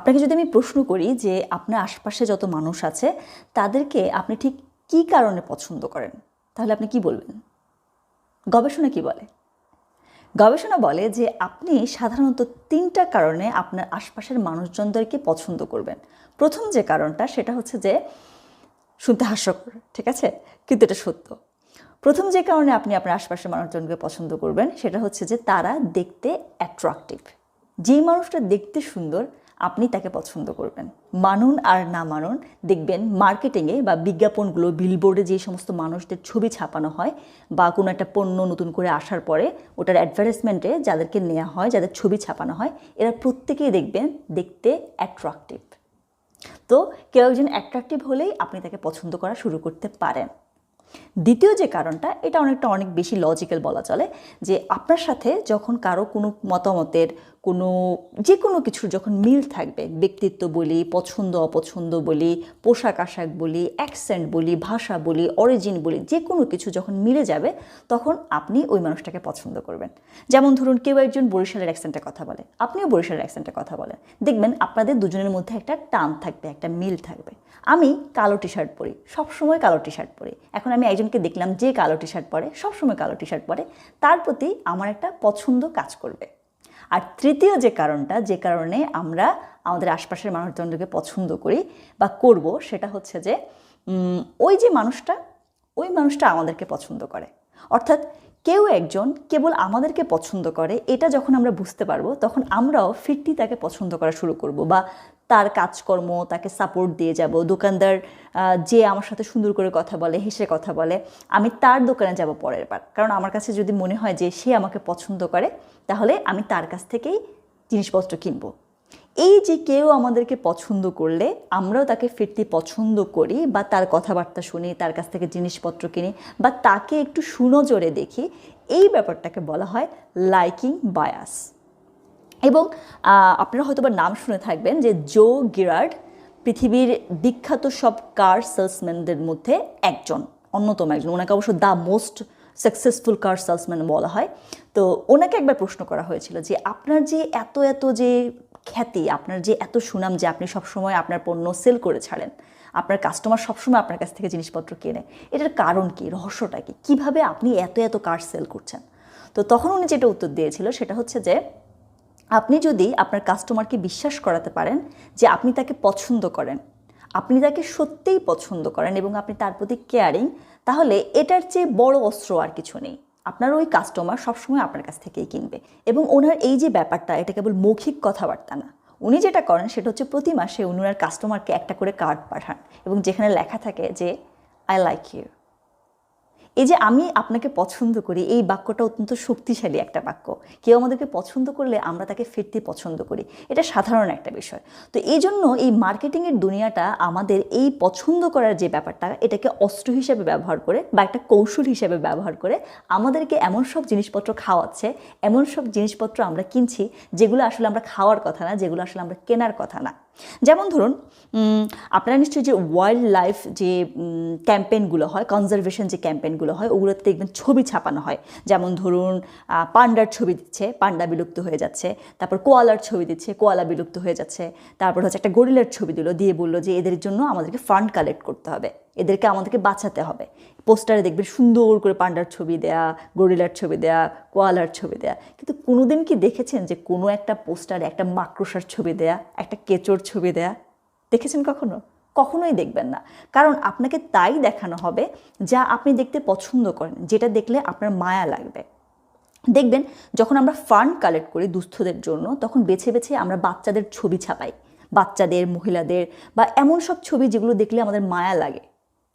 আপনাকে যদি আমি প্রশ্ন করি যে আপনার আশপাশে যত মানুষ আছে তাদেরকে আপনি ঠিক কী কারণে পছন্দ করেন, তাহলে আপনি কি বলবেন? গবেষণা কি বলে? গবেষণা বলে যে আপনি সাধারণত ৩টা কারণে আপনার আশপাশের মানুষজনদেরকে পছন্দ করবেন। প্রথম যে কারণটা সেটা হচ্ছে যে, শুনতে হাস্যকর, ঠিক আছে, কিন্তু এটা সত্য। প্রথম যে কারণে আপনি আপনার আশপাশের মানুষজনকে পছন্দ করবেন সেটা হচ্ছে যে তারা দেখতে অ্যাট্রাকটিভ। যেই মানুষটা দেখতে সুন্দর আপনি তাকে পছন্দ করবেন। মানুন আর না মানুন, দেখবেন মার্কেটিংয়ে বা বিজ্ঞাপনগুলো, বিলবোর্ডে যে সমস্ত মানুষদের ছবি ছাপানো হয় বা কোনো একটা পণ্য নতুন করে আসার পরে ওটার অ্যাডভার্টাইজমেন্টে যাদেরকে নেওয়া হয়, যাদের ছবি ছাপানো হয়, এরা প্রত্যেকেই দেখবেন দেখতে অ্যাট্রাকটিভ। তো কেউ একজন অ্যাট্রাকটিভ হলেই আপনি তাকে পছন্দ করা শুরু করতে পারেন। দ্বিতীয় যে কারণটা, এটা অনেক বেশি লজিক্যাল বলা চলে, যে আপনার সাথে যখন কারো কোনো মতামতের যে কোনো কিছুর যখন মিল থাকবে, ব্যক্তিত্ব বলি, পছন্দ অপছন্দ বলি, পোশাক আশাক বলি, অ্যাকসেন্ট বলি, ভাষা বলি, অরিজিন বলি, যে কোনো কিছু যখন মিলে যাবে তখন আপনি ওই মানুষটাকে পছন্দ করবেন। যেমন ধরুন, কেউ একজন বরিশালের অ্যাকসেন্টে কথা বলে, আপনিও বরিশালের অ্যাকসেন্টে কথা বলেন, দেখবেন আপনাদের দুজনের মধ্যে একটা টান থাকবে, একটা মিল থাকবে। আমি কালো টি শার্ট পরি, সবসময় কালো টি শার্ট পরি, এখন আমি একজনকে দেখলাম যে কালো টি শার্ট পরে, সবসময় কালো টি শার্ট পরে, তার প্রতি আমার একটা পছন্দ কাজ করবে। আর তৃতীয় যে কারণটা, যে কারণে আমরা আমাদের আশপাশের মানুষজনকে পছন্দ করি বা করব, সেটা হচ্ছে যে ওই মানুষটা আমাদেরকে পছন্দ করে। অর্থাৎ কেউ একজন কেবল আমাদেরকে পছন্দ করে, এটা যখন আমরা বুঝতে পারবো তখন আমরাও ফিরতি তাকে পছন্দ করা শুরু করব, বা তার কাজকর্ম তাকে সাপোর্ট দিয়ে যাব। দোকানদার যে আমার সাথে সুন্দর করে কথা বলে, হেসে কথা বলে, আমি তার দোকানে যাব পরের বার, কারণ আমার কাছে যদি মনে হয় যে সে আমাকে পছন্দ করে, তাহলে আমি তার কাছ থেকেই জিনিসপত্র কিনবো। এই যে কেউ আমাদেরকে পছন্দ করলে আমরাও তাকে ফিরতি পছন্দ করি, বা তার কথাবার্তা শুনি, তার কাছ থেকে জিনিসপত্র কিনি, বা তাকে একটু সুনজরে দেখি, এই ব্যাপারটাকে বলা হয় লাইকিং বায়াস। এবং আপনারা হয়তো বা নাম শুনে থাকবেন যে জো গিরার্ড পৃথিবীর বিখ্যাত সব কার সেলসম্যানদের মধ্যে অন্যতম একজন। ওনাকে অবশ্য the most successful car salesman বলা হয়। তো ওনাকে একবার প্রশ্ন করা হয়েছিল যে আপনার যে এত যে খ্যাতি, আপনার যে এত সুনাম, যে আপনি সবসময় আপনার পণ্য সেল করে ছাড়েন, আপনার কাস্টমার সবসময় আপনার কাছ থেকে জিনিসপত্র কেনে, এটার কারণ কি, রহস্যটা কি, কীভাবে আপনি এত কার সেল করছেন? তো তখন উনি যেটা উত্তর দিয়েছিল সেটা হচ্ছে যে, আপনি যদি আপনার কাস্টমারকে বিশ্বাস করাতে পারেন যে আপনি তাকে পছন্দ করেন, আপনি তাকে সত্যিই পছন্দ করেন এবং আপনি তার প্রতি কেয়ারিং, তাহলে এটার চেয়ে বড় অস্ত্র আর কিছু নেই। আপনার ওই কাস্টমার সবসময় আপনার কাছ থেকেই কিনবে। এবং ওনার এই যে ব্যাপারটা, এটা কেবল মৌখিক কথাবার্তা না, উনি যেটা করেন সেটা হচ্ছে প্রতি মাসে উনি ওনার কাস্টমারকে একটা করে কার্ড পাঠান, এবং যেখানে লেখা থাকে যে আই লাইক ইউ। এই যে আমি আপনাকে পছন্দ করি, এই বাক্যটা অত্যন্ত শক্তিশালী একটা বাক্য। কেউ আমাদেরকে পছন্দ করলে আমরা তাকে ফিরতে পছন্দ করি, এটা সাধারণ একটা বিষয়। তো এই জন্য এই মার্কেটিংয়ের দুনিয়াটা আমাদের এই পছন্দ করার যে ব্যাপারটা, এটাকে অস্ত্র হিসেবে ব্যবহার করে বা একটা কৌশল হিসেবে ব্যবহার করে আমাদেরকে এমন সব জিনিসপত্র খাওয়াচ্ছে, এমন সব জিনিসপত্র আমরা কিনছি যেগুলো আসলে আমরা খাওয়ার কথা না, যেগুলো আসলে আমরা কেনার কথা না। যেমন ধরুন, আপনারা নিশ্চয়ই যে ওয়াইল্ড লাইফ যে ক্যাম্পেইনগুলো হয়, কনজারভেশন যে ক্যাম্পেইনগুলো হয়, ওগুলোতে দেখবেন ছবি ছাপানো হয়। যেমন ধরুন, পান্ডার ছবি দিচ্ছে, পান্ডা বিলুপ্ত হয়ে যাচ্ছে। তারপর কোয়ালার ছবি দিচ্ছে, কোয়ালা বিলুপ্ত হয়ে যাচ্ছে। তারপর হচ্ছে একটা গরিলার ছবি দিয়ে বললো যে এদের জন্য আমাদেরকে ফান্ড কালেক্ট করতে হবে, আমাদেরকে বাঁচাতে হবে। পোস্টারে দেখবেন সুন্দর করে পান্ডার ছবি দেয়া, গরিলার ছবি দেয়া, কোয়ালার ছবি দেয়া। কিন্তু কোনোদিন কি দেখেছেন যে কোনো একটা পোস্টারে একটা মাকড়সার ছবি দেয়া, একটা কেঁচোর ছবি দেয়া? দেখেছেন কখনো? কখনোই দেখবেন না। কারণ আপনাকে তাই দেখানো হবে যা আপনি দেখতে পছন্দ করেন, যেটা দেখলে আপনার মায়া লাগবে। দেখবেন, যখন আমরা ফান্ড কালেক্ট করি দুস্থদের জন্য, তখন বেছে আমরা বাচ্চাদের ছবি ছাপাই, বাচ্চাদের, মহিলাদের, বা এমন সব ছবি যেগুলো দেখলে আমাদের মায়া লাগে,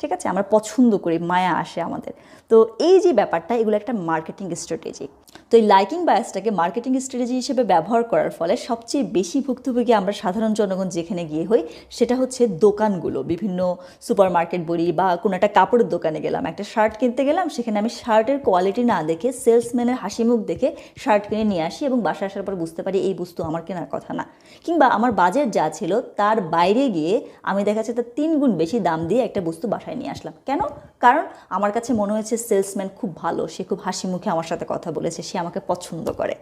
ঠিক আছে, আমরা পছন্দ করি, মায়া আসে আমাদের। তো এই যে ব্যাপারটা, এগুলো একটা মার্কেটিং স্ট্র্যাটেজি। তো এই লাইকিং বায়াসটাকে মার্কেটিং স্ট্র্যাটেজি হিসেবে ব্যবহার করার ফলে সবচেয়ে বেশি ভুক্তভোগী আমরা সাধারণ জনগণ যেখানে গিয়ে হই, সেটা হচ্ছে দোকানগুলো। বিভিন্ন সুপার মার্কেট বলি, বা কোনো একটা কাপড়ের দোকানে গেলাম, একটা শার্ট কিনতে গেলাম, সেখানে আমি শার্টের কোয়ালিটি না দেখে, সেলসম্যানের হাসি মুখ দেখে শার্ট কিনে নিয়ে আসি, এবং বাসায় আসার পর বুঝতে পারি এই বস্তু আমার কেনার কথা না। কিংবা আমার বাজেট যা ছিল তার বাইরে গিয়ে আমি দেখা যাচ্ছে তার 3 গুণ বেশি দাম দিয়ে একটা বস্তু বাসায় নিয়ে আসলাম। কেন? কারণ আমার কাছে মনে হয়েছে সেলসম্যান খুব ভালো, সে খুব হাসি মুখে আমার সাথে কথা বলেছে, সে আমাকে পছন্দ করে।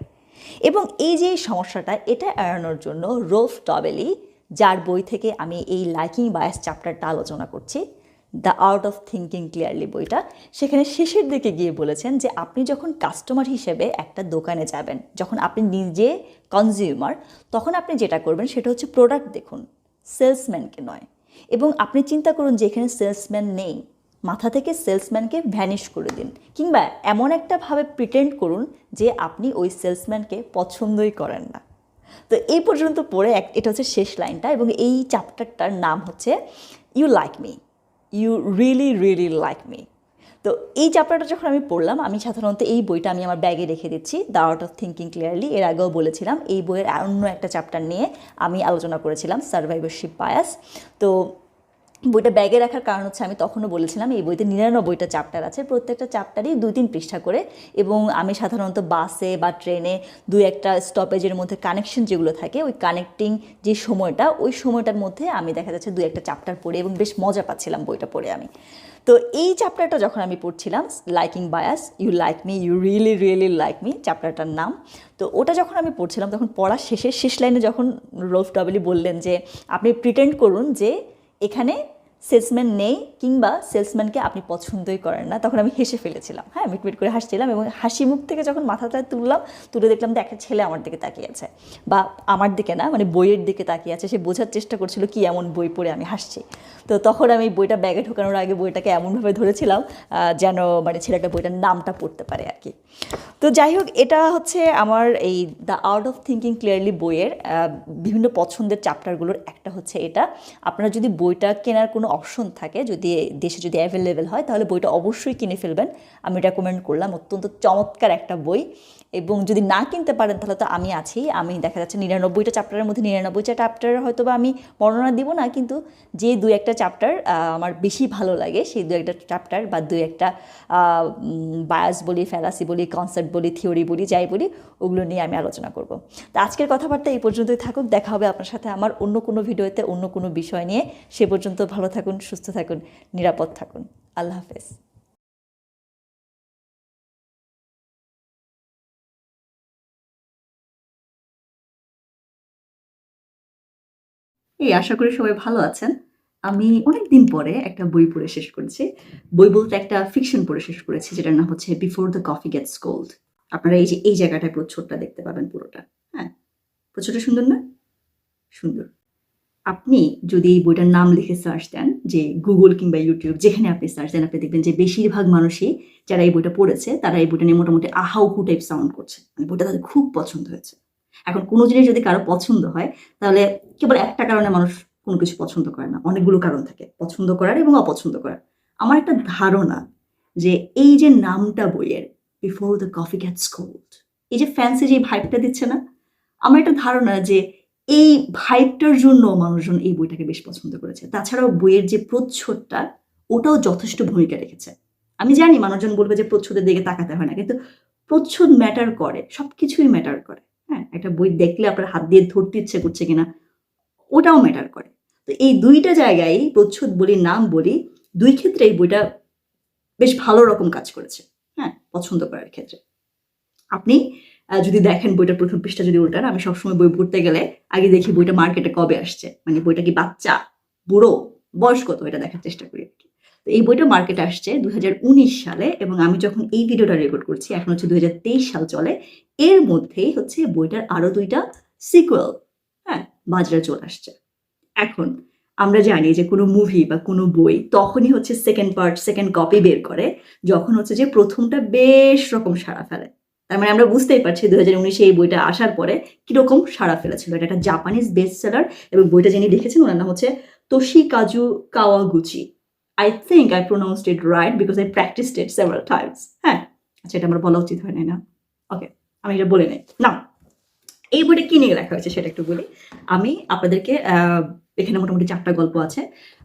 এবং এই যে সমস্যাটা, এটা এড়ানোর জন্য রোলফ ডবেলি যার বই থেকে আমি এই লাইকিং বায়াস চ্যাপ্টারটা আলোচনা করছি, the art of thinking clearly বইটা, সেখানে শেষের দিকে গিয়ে বলেছেন যে আপনি যখন কাস্টমার হিসেবে একটা দোকানে যাবেন, যখন আপনি নিজে কনজিউমার, তখন আপনি যেটা করবেন সেটা হচ্ছে প্রোডাক্ট দেখুন, সেলসম্যানকে নয়। এবং আপনি চিন্তা করুন যে এখানে সেলসম্যান নেই, মাথা থেকে সেলসম্যানকে ভ্যানিশ করে দিন, কিংবা এমন একটা ভাবে প্রিটেন্ড করুন যে আপনি ওই সেলসম্যানকে পছন্দই করেন না। তো এই পর্যন্ত পড়ে এটা হচ্ছে শেষ লাইনটা, এবং এই চ্যাপ্টারটার নাম হচ্ছে you like me, you really really like me. তো এই চ্যাপ্টারটা যখন আমি পড়লাম, আমি সাধারণত এই বইটা আমি আমার ব্যাগে রেখে দিচ্ছি, the art of thinking clearly. এর আগেও বলেছিলাম এই বইয়ের অন্য একটা চ্যাপ্টার নিয়ে আমি আলোচনা করেছিলাম, সার্ভাইভারশিপ বায়াস। তো বইটা ব্যাগে রাখার কারণ হচ্ছে, আমি তখনও বলেছিলাম এই বইতে 99টা চ্যাপ্টার আছে, প্রত্যেকটা চ্যাপ্টারই 2-3 পৃষ্ঠা করে, এবং আমি সাধারণত বাসে বা ট্রেনে 2-একটা স্টপেজের মধ্যে কানেকশন যেগুলো থাকে, ওই কানেক্টিং যে সময়টা, ওই সময়টার মধ্যে আমি দেখা যাচ্ছে 2-একটা চ্যাপ্টার পড়ে, এবং বেশ মজা পাচ্ছিলাম বইটা পড়ে আমি। তো এই চ্যাপ্টারটা যখন আমি পড়ছিলাম, liking bias, you like me, you really really like me চ্যাপ্টারটার নাম, তো ওটা যখন আমি পড়ছিলাম, তখন পড়ার শেষ লাইনে যখন রোলফ ডবলি বললেন যে আপনি প্রিটেন্ড করুন যে এখানে সেলসম্যান নেই, কিংবা সেলসম্যানকে আপনি পছন্দই করেন না, তখন আমি হেসে ফেলেছিলাম, হ্যাঁ, মিটমিট করে হাসছিলাম। এবং হাসি মুখ থেকে যখন মাথাটা তুলে দেখলাম যে একটা ছেলে আমার দিকে তাকিয়ে আছে, বা আমার দিকে না, মানে বইয়ের দিকে তাকিয়ে আছে, সে বোঝার চেষ্টা করছিল কি এমন বই পড়ে আমি হাসছি। তো তখন আমি বইটা ব্যাগে ঢোকানোর আগে বইটাকে এমনভাবে ধরেছিলাম যেন মানে ছেলেটা বইটার নামটা পড়তে পারে আর কি। তো যাই হোক, এটা হচ্ছে আমার এই the art of thinking clearly বইয়ের বিভিন্ন পছন্দের চ্যাপ্টারগুলোর একটা হচ্ছে এটা। আপনারা যদি বইটা কেনার কোনো অপশন থাকে, যদি দেশে যদি অ্যাভেলেবেল হয়, তাহলে বইটা অবশ্যই কিনে ফেলবেন, আমি রেকমেন্ড করলাম। অত্যন্ত চমৎকার একটা বই। এবং যদি না কিনতে পারেন তাহলে তো আমি আছি, আমি দেখা যাচ্ছে 99টা চ্যাপ্টারের মধ্যে 99টা চ্যাপ্টারের হয়তো বা আমি বর্ণনা দিব না, কিন্তু যে 2-একটা চ্যাপ্টার আমার বেশি ভালো লাগে, সেই 2-একটা চ্যাপ্টার বা 2-একটা বায়াস বলি, ফ্যালাসি বলি, কনসেপ্ট বলি, থিওরি বলি, যাই বলি, ওগুলো নিয়ে আমি আলোচনা করব। তো আজকের কথাবার্তা এই পর্যন্তই থাকুক, দেখা হবে আপনার সাথে আমার অন্য কোনো ভিডিওতে অন্য কোনো বিষয় নিয়ে। সে পর্যন্ত ভালো থাকুন, সুস্থ থাকুন, নিরাপদ থাকুন। আল্লাহ হাফেজ। এই আশা করি সবাই ভালো আছেন। আমি অনেক দিন পরে একটা বই পড়ে শেষ করেছি। বই বলতে একটা ফিকশন পড়ে শেষ করেছি, যেটার নাম হচ্ছে before the coffee gets cold. আপনারা এই যে এই জায়গাটায় প্রচ্ছদটা দেখতে পাবেন পুরোটা, হ্যাঁ, প্রচ্ছদটা সুন্দর না? সুন্দর। আপনি যদি এই বইটার নাম লিখে সার্চ দেন, যে গুগল কিংবা ইউটিউব যেখানে আপনি সার্চ দেন, আপনি দেখবেন যে বেশিরভাগ মানুষই যারা এই বইটা পড়েছে, তারা এই বইটা নিয়ে মোটামুটি আহাউহু টাইপ সাউন্ড করছে, মানে বইটা তাদের খুব পছন্দ হয়েছে। এখন কোনো জিনিস যদি কারো পছন্দ হয়, তাহলে কেবল একটা কারণে মানুষ কোনো কিছু পছন্দ করে না, অনেকগুলো কারণ থাকে পছন্দ করার এবং অপছন্দ করার। আমার একটা ধারণা যে এই যে নামটা বইয়ের, before the coffee gets cold, এই যে ফ্যান্সি যে ভাইবটা দিচ্ছে না, আমার একটা ধারণা যে এই ভাইবটার জন্য মানুষজন এই বইটাকে বেশ পছন্দ করেছে। তাছাড়াও বইয়ের যে প্রচ্ছদটা, ওটাও যথেষ্ট ভূমিকা রেখেছে। আমি জানি মানুষজন বলবে যে প্রচ্ছদের দিকে তাকাতে হয় না, কিন্তু প্রচ্ছদ ম্যাটার করে, সবকিছুই ম্যাটার করে। হ্যাঁ, একটা বই দেখলে আপনার হাত দিয়ে ধরতে ইচ্ছে করছে কিনা, ওটাও ম্যাটার করে। তো এই 2টা জায়গায়, প্রচ্ছদ বলি, নাম বলি, 2 ক্ষেত্রে এই বইটা বেশ ভালো রকম কাজ করেছে, হ্যাঁ, পছন্দ করার ক্ষেত্রে। আপনি যদি দেখেন বইটার প্রথম পৃষ্ঠা যদি উল্টান, আমি সবসময় বই পড়তে গেলে আগে দেখি বইটা মার্কেটে কবে আসছে, মানে বইটা কি বাচ্চা, বুড়ো, বয়স কত, এটা দেখার চেষ্টা করি। তো এই বইটা মার্কেটে আসছে 2019 সালে, এবং আমি যখন এই ভিডিওটা রেকর্ড করছি এখন হচ্ছে 2023 সাল চলে। এর মধ্যেই হচ্ছে বইটার আরো 2টা সিকুয়েল, হ্যাঁ, বাজারে চলে আসছে। এখন আমরা জানি যে কোনো মুভি বা কোনো বই তখনই হচ্ছে সেকেন্ড পার্ট, সেকেন্ড কপি বের করে যখন হচ্ছে যে প্রথমটা বেশ রকম সাড়া ফেলে। তার মানে আমরা বুঝতেই পারছি 2019-এ এই বইটা আসার পরে কিরকম সাড়া ফেলেছিল। এটা একটা জাপানিজ বেস্ট সেলার, এবং বইটা যিনি লিখেছেন ওনার নাম হচ্ছে Toshikazu Kawaguchi. I think I pronounced it right because I practised it several times. হ্যাঁ, আচ্ছা, এটা আমার বলা উচিত হয় না? ওকে, আমি এটা বলে নেই না। এই বইটা কি নিয়ে লেখা হয়েছে সেটা একটু বলি। আমি আপনাদেরকে এখানে মোটামুটি 4টা গল্প আছে।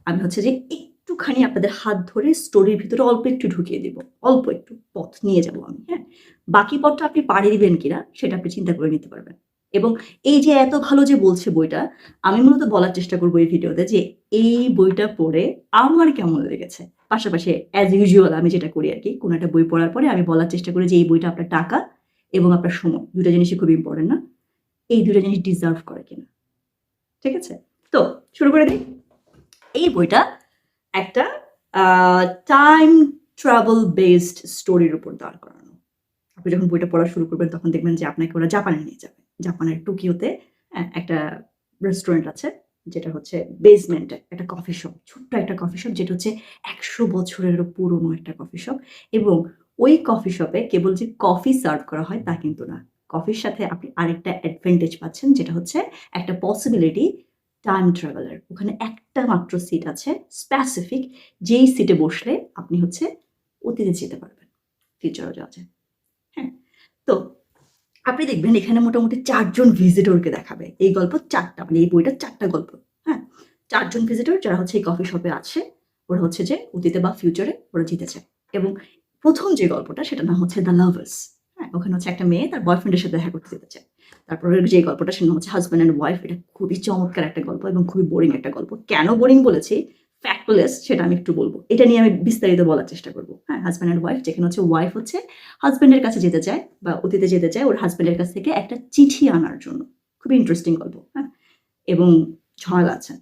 আমি হচ্ছে যে একটুখানি আপনাদের হাত ধরে স্টোরির ভিতরে অল্প একটু ঢুকিয়ে দিব, অল্প একটু পথ নিয়ে যাব আমি, হ্যাঁ। বাকি পথটা আপনি পাড়ি দিবেন কিনা সেটা আপনি চিন্তা করে নিতে পারবেন। এবং এই যে এত ভালো যে বলছে বইটা, আমি মূলত বলার চেষ্টা করবো এই ভিডিওতে যে এই বইটা পড়ে আমার কেমন লেগেছে। পাশাপাশি অ্যাজ ইউজুয়াল আমি যেটা করি আর কি, কোনো একটা বই পড়ার পরে আমি বলার চেষ্টা করি যে এই বইটা আপনার টাকা এবং আপনার সময়, 2টা জিনিসই খুব ইম্পর্টেন্ট না, এই 2টা জিনিস ডিজার্ভ করে কিনা। ঠিক আছে? তো শুরু করে দিই। এই বইটা একটা টাইম ট্রাভেল বেসড স্টোরির উপর দাঁড় করানো। আপনি যখন বইটা পড়া শুরু করবেন তখন দেখবেন যে আপনাকে ওরা জাপানে নিয়ে যাবে। জাপানের টোকিওতে একটা রেস্টুরেন্ট আছে যেটা হচ্ছে বেসমেন্টে একটা কফি শপ, ছোট্ট একটা কফি শপ যেটা হচ্ছে ১০০ বছরেরও পুরনো একটা কফি শপ। এবং ওই কফি শপে কেবল যে কফি সার্ভ করা হয় তা কিন্তু না। কফির সাথে আপনি আরেকটা অ্যাডভান্টেজ পাচ্ছেন যেটা হচ্ছে একটা পসিবিলিটি টাইম ট্রাভেলের। ওখানে একটা মাত্র সিট আছে স্পেসিফিক, যেই সিটে বসলে আপনি হচ্ছে অতীতে যেতে পারবেন, ফিউচারও যাওয়া যায়। হ্যাঁ, তো আপনি দেখবেন এখানে মোটামুটি ৪ জন ভিজিটরকে দেখাবে। এই গল্প ৪টা, মানে এই বইটার ৪টা গল্প। হ্যাঁ, ৪ জন ভিজিটর যারা হচ্ছে এই কফি শপে আছে, ওরা হচ্ছে যে অতীতে বা ফিউচারে ওরা যেতে চায়। এবং ১ম যে গল্পটা সেটার নাম হচ্ছে দ্য লাভার্স। হ্যাঁ, ওখানে হচ্ছে একটা মেয়ে তার বয়ফ্রেন্ডের সাথে দেখা করতে যেতে চায়। তারপরে যে গল্পটা সেটা হচ্ছে হাসব্যান্ড অ্যান্ড ওয়াইফ। এটা খুবই চমৎকার একটা গল্প এবং খুবই বোরিং একটা গল্প। কেন বোরিং বলেছি, ফ্যাক্টলেস, সেটা আমি একটু বলবো। এটা নিয়ে আমি বিস্তারিত বলার চেষ্টা করবো। হ্যাঁ, হাসব্যান্ড অ্যান্ড ওয়াইফ, যেখানে হচ্ছে ওয়াইফ হচ্ছে হাজব্যান্ডের কাছে যেতে চায় বা অতীতে যেতে চায় ওর হাজব্যান্ডের কাছ থেকে একটা চিঠি আনার জন্য। খুবই ইন্টারেস্টিং গল্প। হ্যাঁ, এবং ঝড় আছে।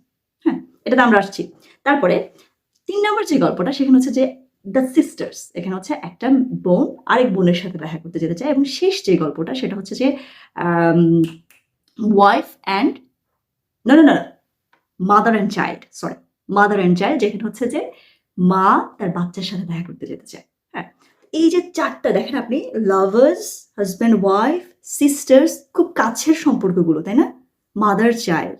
হ্যাঁ, এটাতে আমরা আসছি। তারপরে ৩ নম্বর যে গল্পটা সেখানে হচ্ছে যে দ্য সিস্টার্স। এখানে হচ্ছে একটা বোন আরেক বোনের সাথে দেখা করতে যেতে চায়। এবং শেষ যে গল্পটা সেটা হচ্ছে যে ওয়াইফ অ্যান্ড না mother and child, sorry, mother and child, যেখানে হচ্ছে যে মা তার বাচ্চার সাথে দেখা করতে যেতে চায়। হ্যাঁ, এই যে ৪টা দেখেন আপনি, লাভার্স, হাজব্যান্ড ওয়াইফ, সিস্টার্স, খুব কাছের সম্পর্কগুলো, তাই না? মাদার চাইল্ড,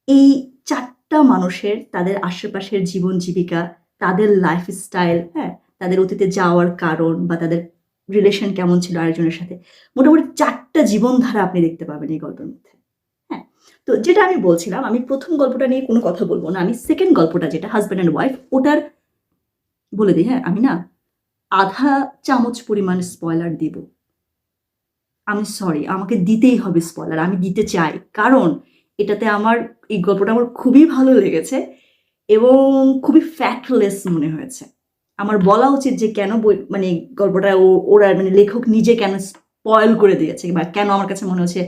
এই ৪টা মানুষের তাদের আশেপাশের জীবন জীবিকা, তাদের লাইফস্টাইল, হ্যাঁ, তাদের অতীতে যাওয়ার কারণ বা তাদের রিলেশন কেমন ছিল আরেকজনের সাথে, মোটামুটি ৪টা জীবনধারা আপনি দেখতে পাবেন এই গল্পের মধ্যে। হ্যাঁ, তো যেটা আমি বলছিলাম, আমি ১ম গল্পটা নিয়ে কোনো কথা বলবো না। আমি সেকেন্ড গল্পটা যেটা হাসব্যান্ড অ্যান্ড ওয়াইফ, ওটার বলে দিই। হ্যাঁ, আমি না ১/২ চামচ পরিমাণ স্পয়লার দিব। আমি সরি, আমাকে দিতেই হবে স্পয়লার। আমি দিতে চাই। কারণ এটাতে আমার এই গল্পটা আমার খুবই ভালো লেগেছে এবং খুবই ফ্যাক্টলেস মনে হয়েছে। আমার বলা উচিত যে কেন বই, মানে গল্পটা ওরা মানে লেখক নিজে কেন স্পয়েল করে দিয়েছে বা কেন আমার কাছে মনে হচ্ছে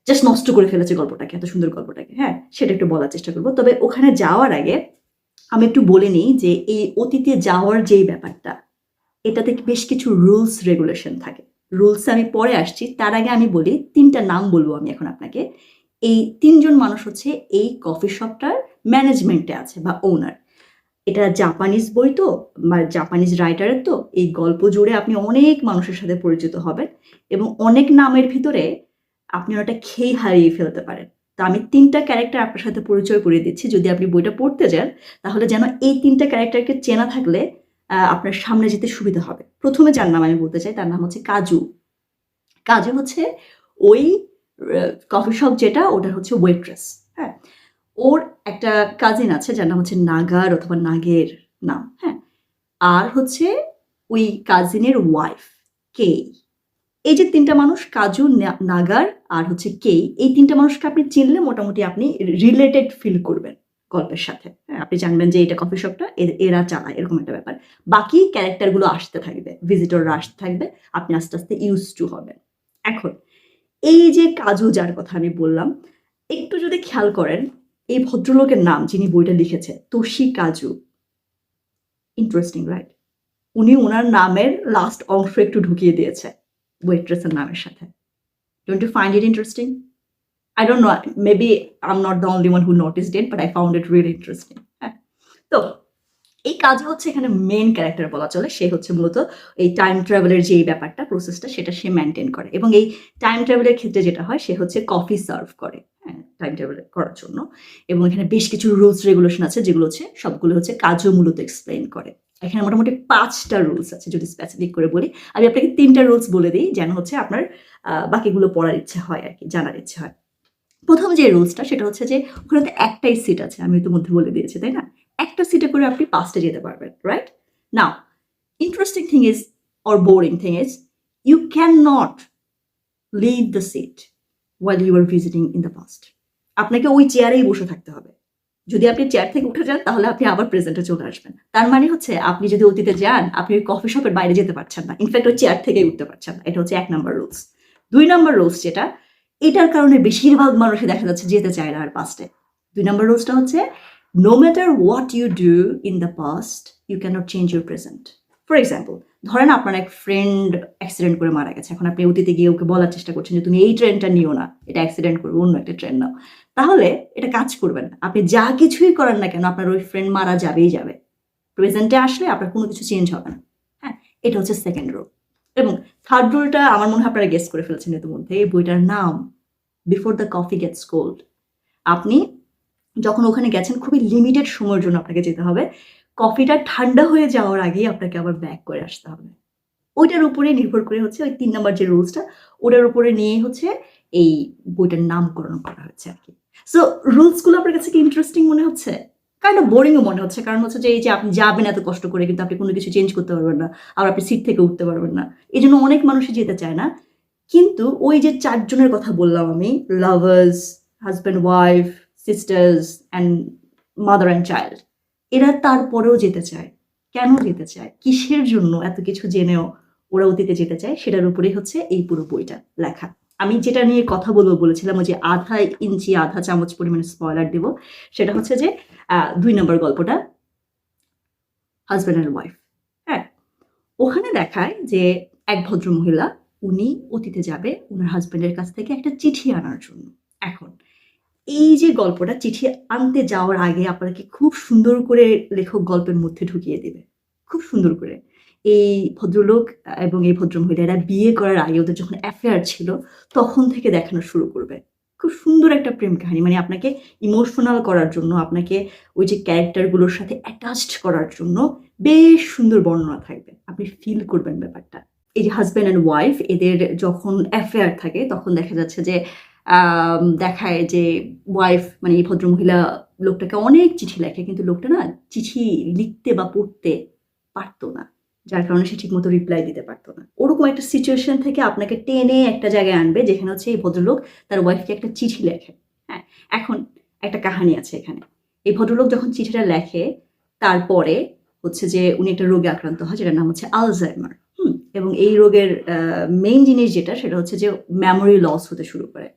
জাস্ট নষ্ট করে ফেলেছে গল্পটাকে, এত সুন্দর গল্পটাকে। হ্যাঁ, সেটা একটু বলার চেষ্টা করব। তবে ওখানে যাওয়ার আগে আমি একটু বলে নিই যে এই অতীতে যাওয়ার যেই ব্যাপারটা, এটাতে বেশ কিছু রুলস রেগুলেশন থাকে। রুলস আমি পরে আসছি, তার আগে আমি বলি ৩টা নাম বলবো আমি এখন আপনাকে। এই ৩ জন মানুষ হচ্ছে এই কফি শপটার ম্যানেজমেন্টে আছে বা ওনার। এটা জাপানিজ বই তো, জাপানিজ রাইটারের তো, এই গল্প জুড়ে আপনি অনেক মানুষের সাথে পরিচিত হবেন এবং অনেক নামের ভিতরে আপনি ওটা খেই হারিয়ে ফেলতে পারেন। তো আমি ৩টা ক্যারেক্টার আপনার সাথে পরিচয় করিয়ে দিচ্ছি। যদি আপনি বইটা পড়তে যান তাহলে যেন এই ৩টা ক্যারেক্টারকে চেনা থাকলে আপনার সামনে যেতে সুবিধা হবে। ১ম এ যার নাম আমি বলতে চাই তার নাম হচ্ছে কাজু। কাজু হচ্ছে ওই কফি শপ যেটা, ওটার হচ্ছে ওয়েট্রেস। হ্যাঁ, ওর একটা কাজিন আছে যার নাম হচ্ছে নাগার অথবা নাগের নাম। হ্যাঁ, আর হচ্ছে ওই কাজিনের ওয়াইফ কেই। এই যে ৩টা মানুষ, কাজু, নাগার আর হচ্ছে কেই, এই ৩টা মানুষকে আপনি চিনলে মোটামুটি আপনি রিলেটেড ফিল করবেন গল্পের সাথে। হ্যাঁ, আপনি জানবেন যে এটা কফি শপটা এরা চালায়, এরকম একটা ব্যাপার। বাকি ক্যারেক্টারগুলো আসতে থাকবে, ভিজিটররা আসতে থাকবে, আপনি আস্তে আস্তে ইউজ টু হবেন। এখন এই যে কাজু যার কথা আমি বললাম, একটু যদি খেয়াল করেন এই ভদ্রলোকের নাম যিনি বইটা লিখেছে, তোশি কাজু। Interesting, right? উনি ওনার নামের লাস্ট অংশ একটু ঢুকিয়ে দিয়েছে ওয়েট্রেসের নামের সাথে। Don't you find it interesting? I don't know, maybe I'm not the only one who noticed it, but I found it really interesting. হ্যাঁ, তো এই কাজে হচ্ছে এখানে মেইন ক্যারেক্টার বলা চলে। সে হচ্ছে মূলত এই টাইম ট্রাভেলের যে ব্যাপারটা, প্রসেসটা, সেটা সে মেনটেন করে এবং এই টাইম ট্রাভেলের ক্ষেত্রে যেটা হয় সে হচ্ছে কফি সার্ভ করে, হ্যাঁ, টাইম ট্রাভেল করার জন্য। এবং এখানে বেশ কিছু রুলস রেগুলেশন আছে যেগুলো হচ্ছে সবগুলো হচ্ছে কাজও মূলত এক্সপ্লেইন করে। এখানে মোটামুটি 5টা রুলস আছে যদি স্পেসিফিক করে বলি। আমি আপনাকে 3টা রুলস বলে দিই যেন হচ্ছে আপনার বাকিগুলো পড়ার ইচ্ছে হয় আর কি, জানার ইচ্ছে হয়। প্রথম যে রুলসটা সেটা হচ্ছে যে ওখানে তো একটাই সিট আছে, আমি ইতিমধ্যে বলে দিয়েছি, তাই না? একটা সিটে করে আপনি 5টা যেতে পারবেন, right? Now, interesting thing is or boring thing is you can not leave the seat while you are visiting in the past. আপনাকে ওই চেয়ারেই বসে থাকতে হবে। যদি আপনি চেয়ার থেকে উঠে যান তাহলে আপনি আবার প্রেজেন্টে চলে আসবেন। তার মানে হচ্ছে আপনি যদি অতীতে যান আপনি ওই কফি শপের বাইরে যেতে পারছেন না, ইনফ্যাক্ট ওই চেয়ার থেকেই উঠতে পারছেন না। এটা হচ্ছে 1 নম্বর রুলস। 2 নম্বর রুলস যেটা, এটার কারণে বেশিরভাগ মানুষই দেখা যাচ্ছে যেতে চায় না আর পাস্টে। 2 নম্বর রুলসটা হচ্ছে no matter what you do in the past you can't change your present. For example, ধরেন আপনার এক ফ্রেন্ড অ্যাক্সিডেন্ট করে মারা গেছে, এখন আপনি অতীতে গিয়ে ওকে বলার চেষ্টা করছেন যে তুমি এই ট্রেনটা নিও না, এটা অ্যাক্সিডেন্ট করবে, অন্য একটা ট্রেন নাও, তাহলে এটা কাজ করবে না। আপনি যা কিছুই করেন না কেন আপনার ওই ফ্রেন্ড মারা যাবেই যাবে। প্রেজেন্টে আসলে আপনার কোনো কিছু চেঞ্জ হবে না। হ্যাঁ, এটা হচ্ছে সেকেন্ড রুল। এবং থার্ড রুলটা আমার মনে হয় আপনারা গেস করে ফেলছেন ইতিমধ্যে, এই বইটার নাম before the coffee gets cold. আপনি যখন ওখানে গেছেন খুবই লিমিটেড সময়ের জন্য আপনাকে যেতে হবে, কফিটা ঠান্ডা হয়ে যাওয়ার আগেই আপনাকে আবার ব্যাক করে আসতে হবে। ওইটার উপরে নির্ভর করে হচ্ছে ওই 3 নাম্বার যে রুলসটা, ওটার উপরে নিয়ে হচ্ছে এই বইটার নামকরণ করা হয়েছে আর কি। সো রুলসগুলো আপনার কাছে কি ইন্টারেস্টিং মনে হচ্ছে? কাইন্ড অফ বোরিংও মনে হচ্ছে, কারণ হচ্ছে যে এই যে আপনি যাবেন এত কষ্ট করে কিন্তু আপনি কোনো কিছু চেঞ্জ করতে পারবেন না, আর আপনি সিট থেকে উঠতে পারবেন না, এই জন্য অনেক মানুষই যেতে চায় না। কিন্তু ওই যে 4 জনের কথা বললাম আমি, lovers, husband wife, sisters and mother and child, এরা তারপরেও যেতে চায়। কেন যেতে চায়, কিসের জন্য এত কিছু জেনেও ওরা অতীতে যেতে চায়, সেটার উপরেই হচ্ছে এই পুরো বইটা লেখা। আমি যেটা নিয়ে কথা বলবো বলেছিলাম, ওই যে আধা ইঞ্চি আধা চামচ পরিমাণে স্পয়লার দেব, সেটা হচ্ছে যে 2 নম্বর গল্পটা হাজব্যান্ড অ্যান্ড ওয়াইফ। হ্যাঁ, ওখানে দেখায় যে এক ভদ্র মহিলা, উনি অতীতে যাবে ওনার হাজব্যান্ডের কাছ থেকে একটা চিঠি আনার জন্য। এখন এই যে গল্পটা চিঠি আনতে যাওয়ার আগে আপনাকে খুব সুন্দর করে লেখক গল্পের মধ্যে ঢুকিয়ে দেবে, খুব সুন্দর করে। এই ভদ্রলোক এবং এই ভদ্রমহিলা এরা বিয়ে করার আগে ওদের যখন অ্যাফেয়ার ছিল তখন থেকে দেখানো শুরু করবে। খুব সুন্দর একটা প্রেম কাহিনী, মানে আপনাকে ইমোশনাল করার জন্য, আপনাকে ওই যে ক্যারেক্টারগুলোর সাথে অ্যাটাচড করার জন্য বেশ সুন্দর বর্ণনা থাকবে, আপনি ফিল করবেন ব্যাপারটা। এই যে হাজব্যান্ড অ্যান্ড ওয়াইফ এদের যখন অ্যাফেয়ার থাকে তখন দেখা যাচ্ছে যে দেখায় যে ওয়াইফ মানে এই ভদ্রমহিলা লোকটাকে অনেক চিঠি লেখে, কিন্তু লোকটা না চিঠি লিখতে বা পড়তে পারতো না, যার কারণে সে ঠিকমতো রিপ্লাই দিতে পারতো না। ওরকম একটা সিচুয়েশন থেকে আপনাকে টেনে একটা জায়গায় আনবে যেখানে হচ্ছে এই ভদ্রলোক তার ওয়াইফকে একটা চিঠি লেখে। হ্যাঁ, এখন একটা কাহিনী আছে এখানে। এই ভদ্রলোক যখন চিঠিটা লেখে তারপরে হচ্ছে যে উনি একটা রোগে আক্রান্ত হয় যেটার নাম হচ্ছে আলজাইমার। এবং এই রোগের মেইন জিনিস যেটা সেটা হচ্ছে যে মেমোরি লস হতে শুরু করে।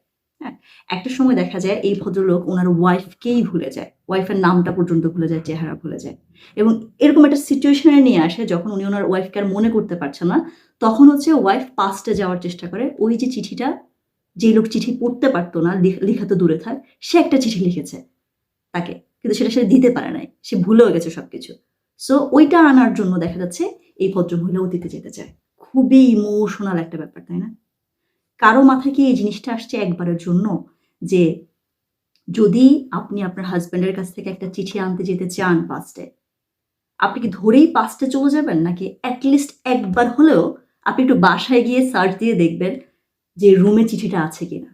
হ্যাঁ, একটা সময় দেখা যায় এই ভদ্রলোক ওনার ওয়াইফকেই ভুলে যায়, ওয়াইফের নামটা পর্যন্ত ভুলে যায়, চেহারা ভুলে যায়। এবং এরকম একটা সিচুয়েশনে নিয়ে আসে যখন উনি ওনার ওয়াইফকে আর মনে করতে পারছে না, তখন হচ্ছে ওয়াইফ পাস্টে যাওয়ার চেষ্টা করে। ওই যে চিঠিটা, যে লোক চিঠি পড়তে পারতো না, লেখা তো দূরে থাক, সে একটা চিঠি লিখেছে তাকে, কিন্তু সেটা সে দিতে পারে নাই, সে ভুলেও গেছে সবকিছু। সো ওইটা আনার জন্য দেখা যাচ্ছে এই ভদ্রমহিলা অতীতে যেতে চায়। খুবই ইমোশনাল একটা ব্যাপার, তাই না? কারো মাথায় কি এই জিনিসটা আসছে একবারের জন্য যে যদি আপনি আপনার হাজব্যান্ডের কাছ থেকে একটা চিঠি আনতে যেতে চান পাস্টে, আপনি কি ধরেই পাস্টে চলে যাবেন, নাকি অ্যাটলিস্ট একবার হলেও আপনি একটু বাসায় গিয়ে সার্চ দিয়ে দেখবেন যে রুমে চিঠিটা আছে কিনা?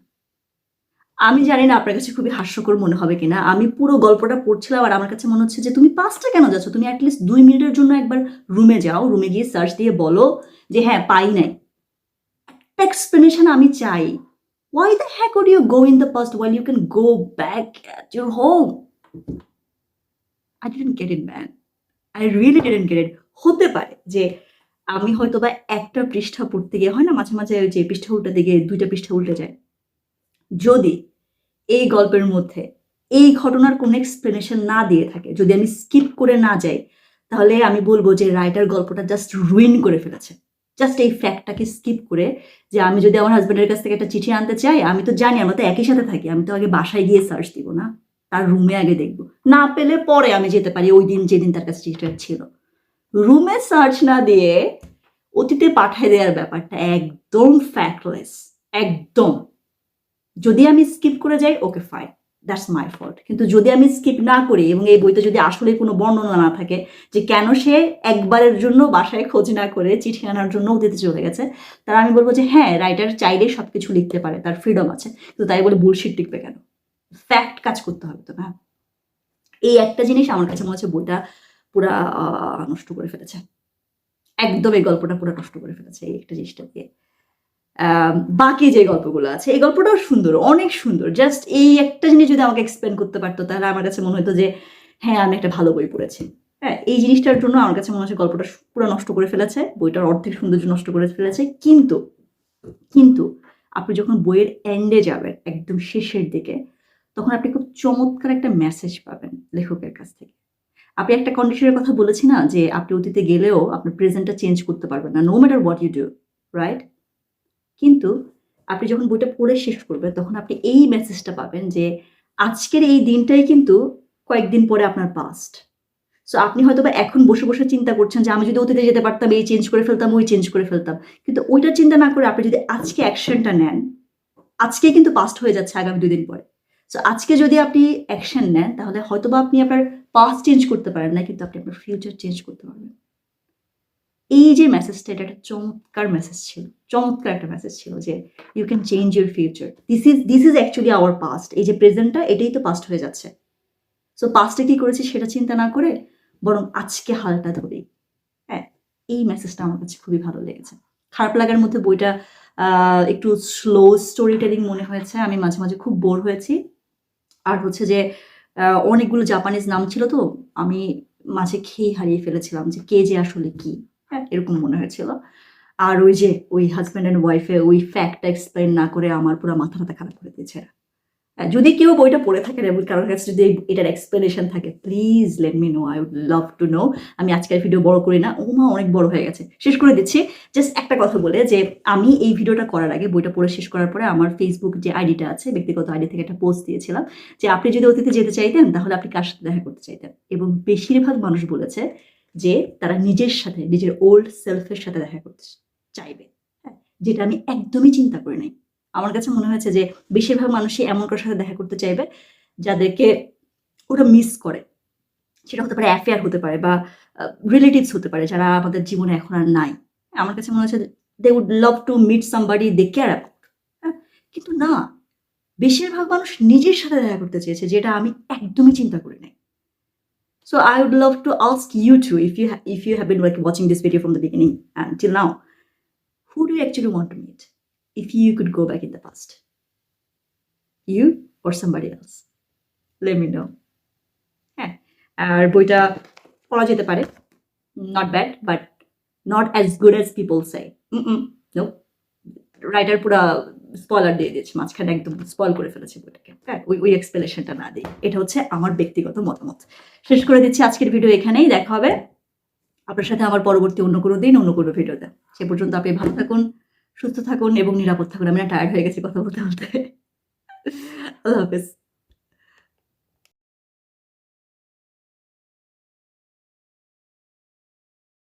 আমি জানি না আপনার কাছে খুবই হাস্যকর মনে হবে কিনা, আমি পুরো গল্পটা পড়ছিলাম আর আমার কাছে মনে হচ্ছে যে তুমি পাস্টে কেন যাচ্ছ, তুমি অ্যাটলিস্ট 2 মিনিটের জন্য একবার রুমে যাও, রুমে গিয়ে সার্চ দিয়ে বলো যে হ্যাঁ পাই নাই। এক্সপ্লেনেশন আমি চাই। Why the heck would you go in the past while you can go back at your home? I didn't get it, man. I really didn't get it. হতে পারে যে আমি হয়তোবা একটা পৃষ্ঠা পড়তে গিয়ে, হয় না মাঝে মাঝে যে পৃষ্ঠা উল্টাতে গিয়ে 2টা পৃষ্ঠা উল্টে যায়, যদি এই গল্পের মধ্যে এই ঘটনার কোনো এক্সপ্লেনেশন না দিয়ে থাকে, যদি আমি স্কিপ করে না যাই, তাহলে আমি বলবো যে রাইটার গল্পটা জাস্ট রুইন করে ফেলেছে। জাস্ট এই ফ্যাক্টটাকে স্কিপ করে, যে আমি যদি আমার হাজব্যান্ডের কাছ থেকে একটা চিঠি আনতে চাই, আমি তো জানি আমরা তো একই সাথে থাকি, আমি তো আগে বাসায় গিয়ে সার্চ দিব না, তার রুমে আগে দেখবো, না পেলে পরে আমি যেতে পারি ওই দিন যেদিন তার কাছে চিঠিটা ছিল। রুমে সার্চ না দিয়ে অতীতে পাঠায় দেওয়ার ব্যাপারটা একদম ফ্যাক্টলেস, একদম। যদি আমি স্কিপ করে যাই, okay fine, that's my fault. কিন্তু যদি আমি স্কিপ না করি এবং এই বইতে যদি আসলে কোনো বর্ণনা না থাকে যে কেন সে একবারের জন্য বাসায় খোঁজ না করে চিঠি আনার জন্য অতীতে চলে গেছে, তারা আমি বলবো যে হ্যাঁ, রাইটার চাইলেই সব কিছু লিখতে পারে, তার ফ্রিডম আছে, কিন্তু তাই বলে বুলশিট লিখবে কেন? ফ্যাক্ট কাজ করতে হবে তো না? এই একটা জিনিস আমার কাছে মনে হচ্ছে বইটা পুরা নষ্ট করে ফেলেছে, একদম এই গল্পটা পুরো নষ্ট করে ফেলেছে এই একটা জিনিসটা দিয়ে। বাকি যে গল্পগুলো আছে এই গল্পটাও সুন্দর, অনেক সুন্দর, জাস্ট এই একটা জিনিস যদি আমাকে এক্সপ্লেন করতে পারতো তাহলে আমার কাছে মনে হতো যে হ্যাঁ আমি একটা ভালো বই পড়েছি। হ্যাঁ, এই জিনিসটার জন্য আমার কাছে মনে হচ্ছে গল্পটা পুরো নষ্ট করে ফেলেছে, বইটার অর্ধেক সৌন্দর্য নষ্ট করে ফেলেছে। কিন্তু আপনি যখন বইয়ের এন্ডে যাবেন, একদম শেষের দিকে, তখন আপনি খুব চমৎকার একটা মেসেজ পাবেন লেখকের কাছ থেকে। আপনি একটা কন্ডিশনের কথা বলেছি না যে আপনি অতীতে গেলেও আপনার প্রেজেন্টটা চেঞ্জ করতে পারবেন না, no matter what you do, right? কিন্তু আপনি যখন বইটা পড়ে শেষ করবেন তখন আপনি এই মেসেজটা পাবেন যে আজকের এই দিনটাই কিন্তু কয়েকদিন পরে আপনার পাস্ট। সো আপনি হয়তোবা এখন বসে, বসে চিন্তা করছেন যে আমি যদি অতীতে যেতে পারতাম, এই চেঞ্জ করে ফেলতাম, ওই চেঞ্জ করে ফেলতাম। কিন্তু ওইটা চিন্তা না করে আপনি যদি আজকে অ্যাকশনটা নেন, আজকেই কিন্তু পাস্ট হয়ে যাচ্ছে আগামী ২ দিন পরে। সো আজকে যদি আপনি অ্যাকশন নেন তাহলে হয়তোবা আপনি আপনার পাস্ট চেঞ্জ করতে পারেন না, কিন্তু আপনি আপনার ফিউচার চেঞ্জ করতে পারবেন। এই যে মেসেজটা, এটা একটা চমৎকার মেসেজ ছিল। চমৎকার একটা মেসেজ ছিল যে you can change your future. This is actually our past. এই যে প্রেজেন্টটা, এটাই তো পাস্ট হয়ে যাচ্ছে। সো পাস্টে কি করেছি সেটা চিন্তা না করে বরং আজকে হালটা ধরি। হ্যাঁ, এই মেসেজটা আমার কাছে খুবই ভালো লেগেছে। খারাপ লাগার মধ্যে বইটা একটু স্লো স্টোরি টেলিং মনে হয়েছে। আমি মাঝে, মাঝে খুব বোর হয়েছি। আর হচ্ছে যে অনেকগুলো জাপানিজ নাম ছিল তো আমি মাঝে খেই হারিয়ে ফেলেছিলাম যে কে যে আসলে কি। হ্যাঁ, এরকম মনে হয়েছিল। আর ওই যে ওই হাজব্যান্ড অ্যান্ড ওয়াইফে ওই ফ্যাক্টটা এক্সপ্লেইন না করে আমার পুরো মাথা খারাপ করে দিয়েছে এরা। যদি কেউ বইটা পড়ে থাকেন এবং কারোর কাছে যদি এটার এক্সপ্লেনেশন থাকে, please let me know, I would love to know. আমি আজকের ভিডিও বড় করি না, ও মা অনেক বড় হয়ে গেছে, শেষ করে দিচ্ছি। জাস্ট একটা কথা বলে যে আমি এই ভিডিওটা করার আগে, বইটা পড়ে শেষ করার পরে আমার ফেসবুক যে আইডিটা আছে, ব্যক্তিগত আইডি থেকে একটা পোস্ট দিয়েছিলাম যে আপনি যদি অতীতে যেতে চাইতেন তাহলে আপনি কার সাথে দেখা করতে চাইতেন, এবং বেশিরভাগ মানুষ বলেছে যে তারা নিজের সাথে, নিজের ওল্ড সেলফের সাথে দেখা করতে চাইবে। হ্যাঁ, যেটা আমি একদমই চিন্তা করি নাই। আমার কাছে মনে হয়েছে যে বেশিরভাগ মানুষই এমন কারোর সাথে দেখা করতে চাইবে যাদেরকে ওরা মিস করে। সেটা হতে পারে অ্যাফেয়ার, হতে পারে বা রিলেটিভস হতে পারে যারা আমাদের জীবনে এখন আর নাই। আমার কাছে মনে হচ্ছে they would love to meet somebody they care about. হ্যাঁ, কিন্তু না, বেশিরভাগ মানুষ নিজের সাথে দেখা করতে চেয়েছে, যেটা আমি একদমই চিন্তা করি নাই। So I would love to ask you too, if you have been like watching this video from the beginning until now, who do you actually want to meet if you could go back in the past? You or somebody else? Let me know. হ্যাঁ, আর বইটা পড়া যেতে পারে, not bad, but not as good as people say. No, writer পুরা spoiler দিয়ে দিয়েছে মাঝখানে, একদম স্পয়েল করে ফেলেছে বইটাকে। হ্যাঁ, ওই এক্সপ্লেনেশনটা না দিই। এটা হচ্ছে আমার ব্যক্তিগত মতামত। শেষ করে দিচ্ছি আজকের ভিডিও এখানেই। দেখা হবে আপনার সাথে আমার পরবর্তী অন্য কোনো দিন, অন্য কোনো ভিডিওতে। সে পর্যন্ত আপনি ভালো থাকুন, সুস্থ থাকুন এবং নিরাপদ থাকুন। আমি না টায়ার্ড হয়ে গেছি কথা বলতে বলতে। আল্লাহ হাফেজ।